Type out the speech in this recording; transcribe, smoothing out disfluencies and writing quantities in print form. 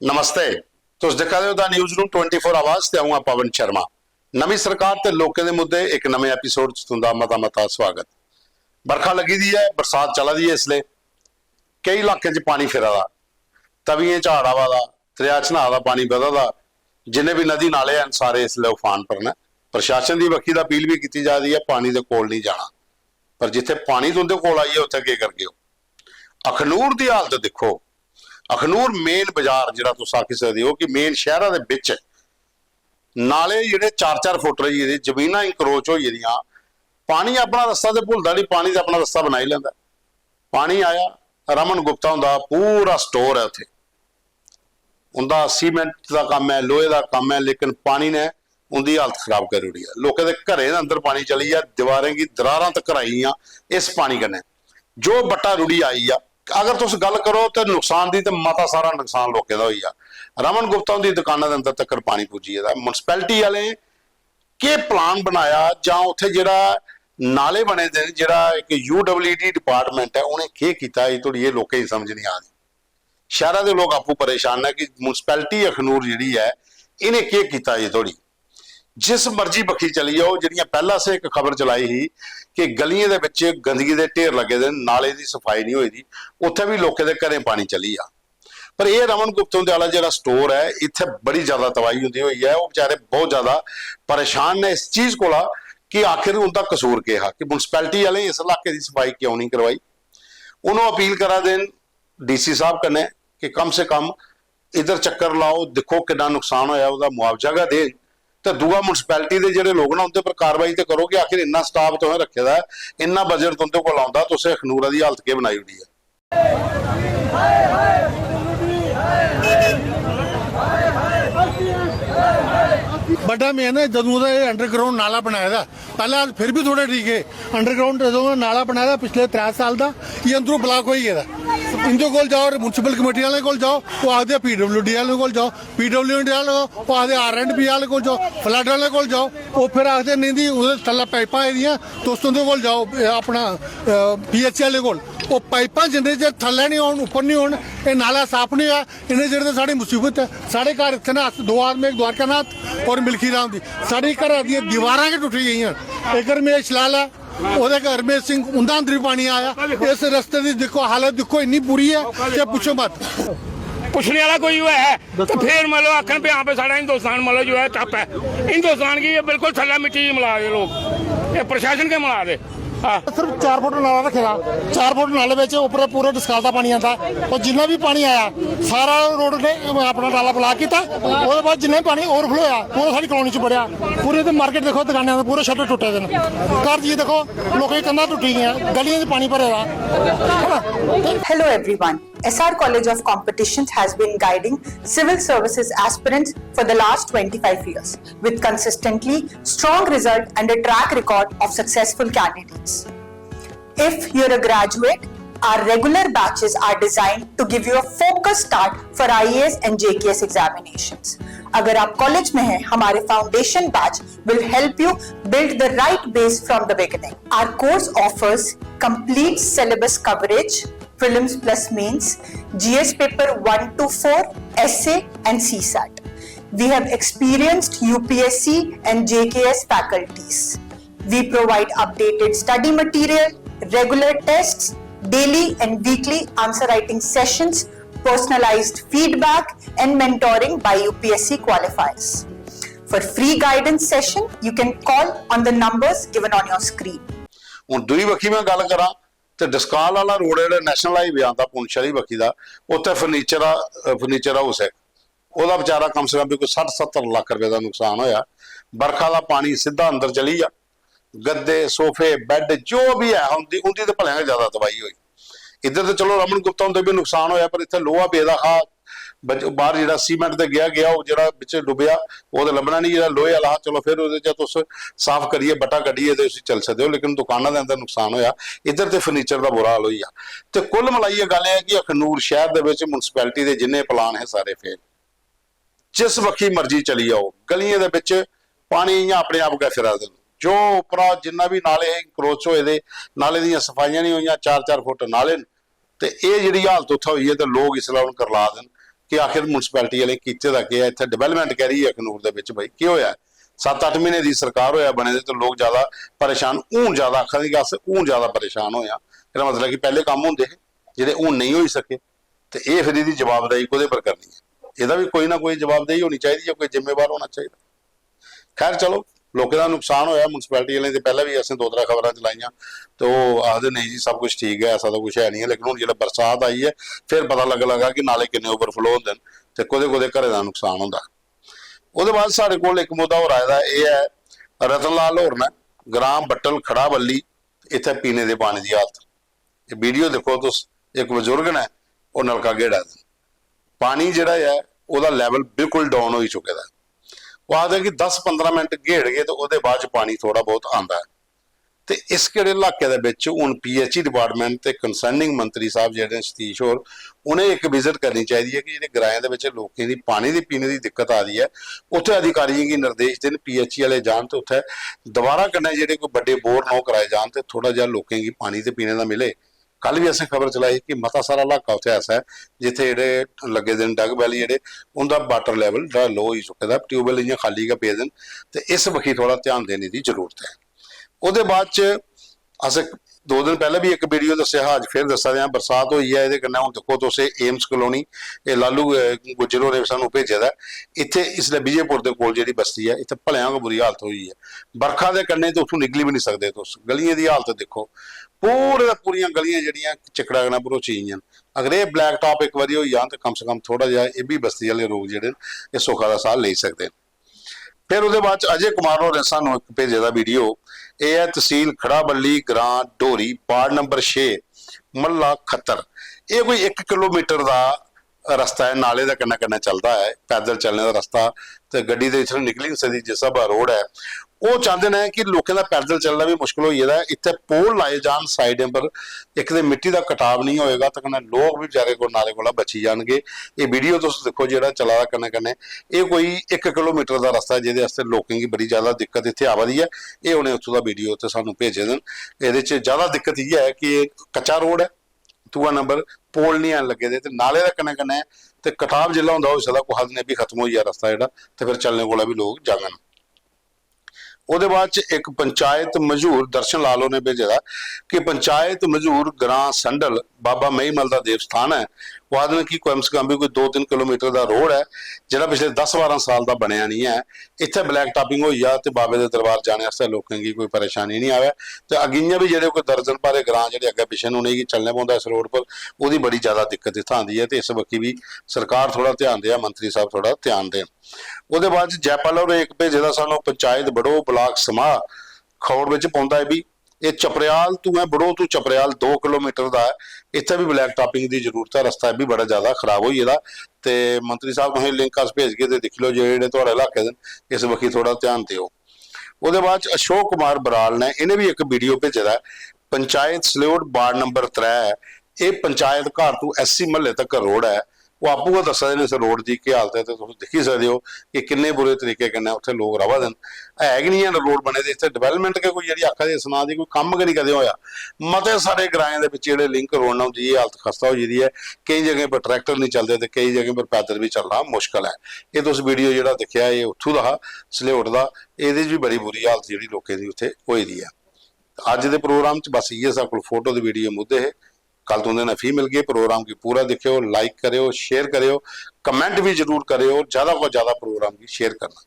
नमस्ते। तुस दिक्खा दे हो द न्यूज़ रूम 24 आवाज़ ते आऊँ पवन शर्मा। नवी सरकार ते लोकें दे मुद्दे एक नवे एपीसोड च तुंदा मता स्वागत। बरखा लगी दी है, बरसात चला दी है, इसलिए कई इलाके च पानी फिरा दा, तवियें झाड़ आवा दा, दरिया च नहा दा पानी बधा दा, जिन्ने भी नदी नाले हैं सारे इसलिए उफान पर ने। प्रशासन की बखी दा अपील भी की जा रही है, पानी दे कोल नहीं जाना, पर जिथे पानी तुंदे कोल आई है उत्थे केह् करगे हो। अखनूर की हालत देखो। अखनूर मेन बाजार जिहड़ा तुस आखी सकदे हो कि मेन शहरां दे विच नाले जिहड़े 4-4 फुट रही जमीनां इंक्रोच हो गेदियां। पानी अपना रस्ता तो भुलदा नहीं, पानी तो अपना रस्ता बनाई लैंदा। पानी आया, रमन गुप्ता हुंदा पूरा स्टोर है उत्थे, उनका सीमेंट का काम है, लोहे का काम है, लेकिन पानी ने उनकी हालत खराब कर उड़ी है। लोगों के घरें अंदर पानी चली है, दीवारें की दरारां तक आई इस पानी कन्नै। जो बट्टा रुड़ी आई आ, अगर तुम गल करो तो नुकसान की तो मता सारा नुकसान लोगों का हुई आ। रमन गुप्ता की दुकानों के अंदर तक पानी पुजी है। मुनसिपैलिटी वाले के प्लान बनाया जां उत्थे जिहड़ा नाले बने दे, जिहड़ा एक UWD डिपार्टमेंट है, उन्हें के कीता है थोड़ी ये लोगों की समझ नहीं आ रही। शहर के लोग आपू परेशान है कि मुनसिपैलिटी अखनूर जिहड़ी है इन्हें के कीता है थोड़ी। जिस मर्जी बखी चली जाओ, जिहड़ियां पहला से एक खबर चलाई ही कि गलियां दे विच गंदगी दे ढेर लगे दे, नाले की सफाई नहीं हुई, उत्थे भी लोगों के घरें पानी चली आ। पर यह रमन गुप्ता वाला जो स्टोर है, इत्थे बड़ी ज्यादा तबाही होंदी हुई है। वो बेचारे बहुत ज्यादा परेशान ने इस चीज को कि आखिर उनका कसूर क्या कि मुनसिपैलिटी वाले इस इलाके की सफाई क्यों नहीं करवाई। उन्होंने अपील करा देन DC साहब कन्ने कि कम से कम इधर चक्कर लाओ, देखो कितना नुकसान होया, उसका मुआवजा का देन। तो दूआ मुनसिपैलिटी के जोड़े लोग ना उनके पर कार्रवाई तो करो कि आखिर इन्ना स्टाफ तुसें रखे दा, इन्ना बजट तुंदे कोल आउंदा, तुसें अखनूरा की हालत के बनाई उड़ी है। बड़ा मेन है जदों का अंडरग्राउंड नाला बनाया, पहले फिर भी थोड़े ठीक है। अंडरग्राउंड जो नाला बनाया पिछले 3 साल का, ये अंदरों ब्लॉक हो गया। इंदे कोल जाओ, मुनसिपल कमेटी वाले कोल जाओ, वो आखते PWD वाले कोल जाओ, PWD वाले वो आखते R&B वाले कोल जाओ, फ्लड वाले कोल जाओ, वो फिर आखते नहीं दी थल्ले पाइपां आई दियां, तुस उंदे कोल जाओ अपना PH वाले कोल। वो पाइपां जिन्ने चिर थल्ले नहीं होन, उप्पर नहीं होन, ये नाला साफ नहीं होया, इन्ने चिर ते साड़ी मुसीबत है। साढ़े घर इत्थे ना 2 आदमी, एक द्वारकानाथ और मिल्खी राम दी, साड़ी घर दी दीवारां के टुटी गई। एक रमेश लाल है, ਉਹਦੇ ਘਰ में सिंह उनका अंदर भी पानी आया। इस रस्ते की देखो हालत, देखो इन्नी बुरी है कि पूछो मत। पूछने वाला कोई है तो फिर मतलब आखन पे यहाँ पे सारा हिंदुस्तान मतलब जो है टप है। हिंदुस्तान की ये बिल्कुल थल्ला मिट्टी मिला दे लोग, ये प्रशासन के मिला दे। सिर्फ 4 फुट नाला रखेगा, 4 फुट नाले में ऊपर पूरा डिस्काल का पानी आता, और जिन्ना भी पानी आया सारा रोड ने अपना नाला ब्लॉक किया। उसके बाद जिन्ना भी पानी ओवरफ्लो होया पूरा सारी कॉलोनी च बढ़िया। पूरे तो मार्केट देखो, दुकानें के पूरे शटर टुटे दे, घर जी देखो लोगों की कंधा टुटी गई, गलियों पानी भरे दा। Hello everyone. SR College of Competitions has been guiding civil services aspirants for the last 25 years with consistently strong result and a track record of successful candidates. If you're a graduate, our regular batches are designed to give you a focused start for IAS and JKS examinations. अगर आप college में हैं, हमारे foundation batch will help you build the right base from the beginning. Our course offers complete syllabus coverage, prelims plus mains, GS paper 1 to 4, essay and CSAT. We have experienced UPSC and JKS faculties. We provide updated study material, regular tests, daily and weekly answer writing sessions, personalized feedback and mentoring by UPSC qualifiers. For free guidance session, you can call on the numbers given on your screen. ਹੁਣ दूई बखी मैं गल करा तो डिस्काल वाला road जो national highway आता पुंछ वाली बखी का, उत्थे फर्नीचर हाउस है, वह बेचारा कम से कम भी कोई 60-70 लाख रुपए का नुकसान होया। बरखा का पानी सीधा अंदर चली जा, गद्दे सोफे बैड जो भी है उनकी तो भलेंगे ज्यादा तबाही हुई। इधर तो चलो रमन गुप्ता उनते भी नुकसान होया, पर इतने लोहा बेदखा बाहर जो सीमेंट से गया वो जो बिच डुबया वो तो लभना नहीं, जो लोहे वाला चलो फिर तुस साफ करिए बट्टा कड्ढिए तो चल सकते हो, लेकिन दुकानों के अंदर नुकसान होया। इधर तो फर्नीचर का बुरा हाल हुई आ। तो कुल मिलाइए गल है कि अखनूर शहर के मुनसिपैलिटी के जिन्ने प्लान है सारे फेल। जिस बखी मर्जी चली जाओ, गलियों के पानी इं अपने आप गए फिरा दे, जो उपरा जिन्ना भी नाले इंक्रोच होए दे, नाले दी सफाइयां नहीं हुई, 4-4 फुट नाले, तो ये जी हालत उत्थे हुई है तो लोग इसलिए करला देन कि आखिर म्यूनसिपैलिटी वाले कीते दा क्या है, इत्थे डिवेलपमेंट कह रही है अखनूर दे विच, भाई की होया 7-8 महीने की सरकार होया बने दे, तो लोग ज्यादा परेशान हूँ, ज्यादा आखा दी गल हूँ ज्यादा परेशान होया। इसदा मतलब कि पहले काम होंदे जिहड़े हूँ नहीं हो सके, तो ये फिर इसदी जवाबदेही कोहदे पर करनी है, ਇਹਦਾ भी कोई ना कोई जवाबदेही होनी चाहिए है, कोई जिम्मेवार होना चाहिए। खैर चलो, लोगों का नुकसान होया म्यूनसिपैलिटी वाले तो पहले भी असं 2-3 खबर चलाइया, तो आखते नहीं जी सब कुछ ठीक है, ऐसा तो कुछ है नहीं है। लेकिन हूँ जो बरसात आई है फिर पता लगा कि नाले किन्ने ओवरफ्लो होंगे तो कोहदे घरें का नुकसान होंदा। ਉਹਦੇ ਬਾਅਦ ਸਾਡੇ ਕੋਲ ਇੱਕ ਮੁੱਦਾ ਹੋਰ ਆਇਆ ਦਾ, ਇਹ ਹੈ ਰਤਨ ਲਾਲ ਹੋਰਨਾ ਗ੍ਰਾਮ ਬੱਟਲ ਖੜਾ ਬੱਲੀ, ਇੱਥੇ ਪੀਣੇ ਦੇ ਪਾਣੀ ਦੀ ਹਾਲਤ। ਇਹ ਵੀਡੀਓ ਦੇਖੋ ਤੁਸੀਂ, ਇੱਕ ਬਜ਼ੁਰਗ ਨੇ ਉਹ ਨਲਕਾ ਗੇੜਾ, ਪਾਣੀ ਜਿਹੜਾ ਹੈ ਉਹਦਾ ਲੈਵਲ ਬਿਲਕੁਲ ਡਾਊਨ ਹੋਈ ਚੁੱਕਿਆ ਦਾ। ਉਹ ਆਖਦੇ ਕਿ 10-15 ਮਿੰਟ ਗੇੜ ਗਏ ਤੇ ਉਹਦੇ ਬਾਅਦ ਚ ਪਾਣੀ ਥੋੜਾ ਬਹੁਤ ਆਂਦਾ ਹੈ। ਤੇ ਇਸ ਕਿਹੜੇ ਇਲਾਕੇ ਦੇ ਵਿੱਚ ਹੁਣ ਪੀਐਚਈ ਡਿਪਾਰਟਮੈਂਟ ਤੇ ਕੰਸਰਨਿੰਗ ਮੰਤਰੀ ਸਾਹਿਬ ਜਿਹੜੇ ਸਤੀਸ਼ ਹੋਰ, ਉਹਨੇ ਇੱਕ ਵਿਜ਼ਿਟ ਕਰਨੀ ਚਾਹੀਦੀ ਹੈ ਕਿ ਜਿਹੜੇ ਗਰਾਇਆਂ ਦੇ ਵਿੱਚ ਲੋਕਾਂ ਦੀ ਪਾਣੀ ਦੀ ਪੀਣੇ ਦੀ ਦਿੱਕਤ ਆ ਰਹੀ ਹੈ, ਉੱਥੇ ਅਧਿਕਾਰੀਆਂ ਕੀ ਨਿਰਦੇਸ਼ ਦੇਣ, ਪੀਐਚਈ ਵਾਲੇ ਜਾਣ ਤੇ ਉੱਥੇ ਦੁਬਾਰਾ ਕਰਨਾ ਜਿਹੜੇ ਕੋਈ ਵੱਡੇ ਬੋਰ ਨਾ ਕਰਾਏ ਜਾਣ ਤੇ ਥੋੜਾ ਜਿਹਾ ਲੋਕਾਂ ਦੀ ਪਾਣੀ ਤੇ ਪੀਣੇ ਦਾ ਮਿਲੇ। ਕੱਲ ਵੀ ਅਸੀਂ ਖਬਰ ਚਲਾਈ ਕਿ ਮਤਾ ਸਾਰਾ ਇਲਾਕਾ ਉੱਥੇ ਐਸਾ ਹੈ ਜਿੱਥੇ ਜਿਹੜੇ ਲੱਗੇ ਦਿਨ ਡੱਗ ਵੈਲੀ ਜਿਹੜੇ ਉਹਦਾ ਵਾਟਰ ਲੈਵਲ ਜਿਹੜਾ ਲੋ ਹੋ ਚੁੱਕਾ ਦਾ, ਟਿਊਬਵੈਲ ਇਆਂ ਖਾਲੀ का ਪੇ ਦੇਣ, ਤੇ ਇਸ ਵਕੀ ਥੋੜਾ ਧਿਆਨ ਦੇਣ ਦੀ ਜ਼ਰੂਰਤ ਹੈ। ਉਹਦੇ ਬਾਅਦ ਚ ਅਸੀਂ 2 ਦਿਨ ਪਹਿਲਾਂ ਵੀ ਇੱਕ ਵੀਡੀਓ ਦੱਸਿਆ, ਅੱਜ ਫਿਰ ਦੱਸ ਰਿਹਾ, ਬਰਸਾਤ ਹੋਈ ਹੈ ਇਹਦੇ ਕੰਨੇ। ਹੁਣ ਦੇਖੋ ਤੁਸੀਂ ਏਮਸ ਕਲੋਨੀ, ਇਹ ਲਾਲੂ ਗੁੱਜਰ ਹੋਰੇ ਸਾਨੂੰ ਭੇਜਿਆ ਦਾ, ਇੱਥੇ ਇਸ ਲਈ ਵਿਜੇਪੁਰ ਦੇ ਕੋਲ ਜਿਹੜੀ ਬਸਤੀ ਹੈ ਇੱਥੇ ਭਲਿਆਂ ਬੁਰੀ ਹਾਲਤ ਹੋਈ ਹੈ। ਬਰਖਾ ਦੇ ਕੰਨੇ ਤੋਂ ਉੱਥੋਂ ਨਿਕਲੀ ਵੀ ਨਹੀਂ ਸਕਦੇ, ਤੁਸੀਂ ਗਲੀਆਂ ਦੀ ਹਾਲਤ ਦੇਖੋ, ਪੂਰੀਆਂ ਗਲੀਆਂ ਜਿਹੜੀਆਂ ਚਿਕੜਾ ਨਾਲ ਭਰੋਚੀ ਹੋਈਆਂ। ਅਗਰ ਇਹ ਬਲੈਕ ਟਾਪ ਇੱਕ ਵਾਰੀ ਹੋਈ ਜਾਣ ਤਾਂ ਕਮ ਸੇ ਕਮ ਥੋੜਾ ਜਿਹਾ ਇਹ ਵੀ ਬਸਤੀ ਵਾਲੇ ਲੋਕ ਜਿਹੜੇ ਇਹ ਸੁੱਖਾ ਦਾ ਸਾਹ ਲੈ ਸਕਦੇ। फिर उसके बाद अजय कुमार होरें सानू एक भेजे दा वीडियो, यह है तहसील खड़ा बल्ली ग्रां डोरी वार्ड नंबर 6 मल्ला खत्तर। ये कोई 1 किलोमीटर का रस्ता है, नाले का कन्ना कन्ना चलता है, पैदल चलने का रस्ता, तो गड्डी तो इधर निकली नहीं सकती, जिस हिसाब रोड है वो चाहते हैं कि लोगों का पैदल चलना भी मुश्किल हो जाता है। इतने पोल लाए जान साइड पर, एक तो मिट्टी का कटाव नहीं होएगा, तो कन्नै लोग भी बेचारे को नाले को बची जाएंगे। ये वीडियो तुम देखो जो चला कन्नै कन्नै, ये कोई 1 किलोमीटर का रस्ता है जिहदे लोगों की बड़ी ज़्यादा दिक्कत इत्थे आवा दी है। ये उन्हें उत्थों का वीडियो तो सानू भेजे देन। ये ज़्यादा दिक्कत यह है कि कच्चा रोड है, दूआ नंबर पोल नहीं आन लगे दे, नाले का कन्नै कन्नै तो कटाव जिला होंदा हो सकदा कोई हद ने भी खत्म हो गया रस्ता जिहड़ा, तो फिर चलने को भी लोग जागन। ਉਹਦੇ ਬਾਅਦ ਚ ਇੱਕ ਪੰਚਾਇਤ ਮਜ਼ਦੂਰ ਦਰਸ਼ਨ ਲਾਲੋ ਨੇ ਭੇਜਿਆ ਕਿ ਪੰਚਾਇਤ ਮਜ਼ਦੂਰ ਗ੍ਰਾਂ ਸੰਡਲ ਬਾਬਾ ਮਹੀਮਲ ਦਾ ਦੇਵ ਸਥਾਨ ਹੈ। ਉਹ ਆਦਨ ਕੀ ਕਮ ਸੇ ਕਮ ਵੀ ਕੋਈ 2-3 ਕਿਲੋਮੀਟਰ ਦਾ ਰੋਡ ਹੈ ਜਿਹੜਾ ਪਿਛਲੇ 10-12 ਸਾਲ ਦਾ ਬਣਿਆ ਨਹੀਂ ਹੈ। ਇੱਥੇ ਬਲੈਕ ਟਾਪਿੰਗ ਹੋਈ ਆ ਤੇ ਬਾਬੇ ਦੇ ਦਰਬਾਰ ਜਾਣੇ ਵਾਸਤੇ ਲੋਕਾਂ ਦੀ ਕੋਈ ਪਰੇਸ਼ਾਨੀ ਨਹੀਂ ਆਵੇ, ਤੇ ਅਗੀਆਂ ਵੀ ਜਿਹੜੇ ਕੋਈ ਦਰਜਨ ਭਾਰੇ ਗ੍ਰਾਂ ਜਿਹੜੇ ਅੱਗੇ ਪਿਛੇ ਨੂੰ ਨਹੀਂ ਚੱਲਣੇ ਪਾਉਂਦਾ ਇਸ ਰੋਡ ਪਰ, ਉਹਦੀ ਬੜੀ ਜ਼ਿਆਦਾ ਦਿੱਕਤ ਇੱਥੇ ਆਉਂਦੀ ਹੈ। ਤੇ ਇਸ ਵਕੀ ਵੀ ਸਰਕਾਰ ਥੋੜਾ ਧਿਆਨ ਦੇ, ਮੰਤਰੀ ਸਾਹਿਬ ਥੋੜਾ ਧਿਆਨ ਦੇਣ। ਉਹਦੇ ਬਾਅਦ ਜੈਪਾਲ ਔਰ ਇੱਕ ਭੇਜੇ ਦਾ ਸਾਨੂੰ ਪੰਚਾਇਤ ਬੜੋ ਬਲਾਕ ਸਮਾ ਖੌੜ ਵਿੱਚ ਪਾਉਂਦਾ ਹੈ ਵੀ ਇਹ ਚਪਰਿਆਲ ਤੂੰ ਹੈ ਬੜੋ ਤੂੰ ਚਪਰਿਆਲ 2 ਕਿਲੋਮੀਟਰ ਦਾ ਹੈ, ਇੱਥੇ ਵੀ ਬਲੈਕ ਟਾਪਿੰਗ ਦੀ ਜ਼ਰੂਰਤ ਹੈ, ਰਸਤਾ ਵੀ ਬੜਾ ਜ਼ਿਆਦਾ ਖਰਾਬ ਹੋਈ ਇਹਦਾ। ਤੇ ਮੰਤਰੀ ਸਾਹਿਬ ਤੁਸੀਂ ਲਿੰਕ ਅਸ ਭੇਜ ਕੇ ਤੇ ਦੇਖ ਲਓ ਜਿਹੜੇ ਤੁਹਾਡੇ ਇਲਾਕੇ ਦੇ ਇਸ ਵਕੀ ਥੋੜਾ ਧਿਆਨ ਦਿਓ। ਉਹਦੇ ਬਾਅਦ ਅਸ਼ੋਕ ਕੁਮਾਰ ਬਰਾਲ ਨੇ ਇਹਨੇ ਵੀ ਇੱਕ ਵੀਡੀਓ ਭੇਜਿਆ ਦਾ, ਪੰਚਾਇਤ ਸਲਿਓਟ ਵਾਰਡ ਨੰਬਰ 3 ਇਹ ਪੰਚਾਇਤ ਘਰ ਤੋਂ ਐਸਸੀ ਮਹੱਲੇ ਤੱਕ ਰੋਡ ਹੈ। वो आपू को दस देने इस रोड की क्या हालत है, तो तुम देख ही सकते हो कि किन्ने बुरे तरीके कन्नै उत्थे लोग रवा देन है कि नहीं है। रोड बने दे इत्थे डिवेलपमेंट के कोई जिहड़ी आखा दे सुना दी कोई काम नहीं कदे होया। मते सारे ग्राएं दे विच जिहड़े लिंक रोड नाल जी हालत खस्ता हो जाती है, कई जगह पर ट्रैक्टर नहीं चलते तो कई जगह पर पैदल भी चलना मुश्किल है। ये तुस वीडियो जिहड़ा देखिया ये उत्थों दा सलेट दा, इहदे च भी बड़ी बुरी हालत जिहड़ी लोकां दी उत्थे होई दी है। अज दे प्रोग्राम च बस इयै साडे कोल फोटो दी वीडियो मुद्दे है। कल तुम दिन फी मिल गई, प्रोग्राम की पूरा देखियो, लाइक करियो, शेयर करियो, कमेंट भी जरूर करियो, ज़्यादा को ज़्यादा प्रोग्राम की शेयर करना।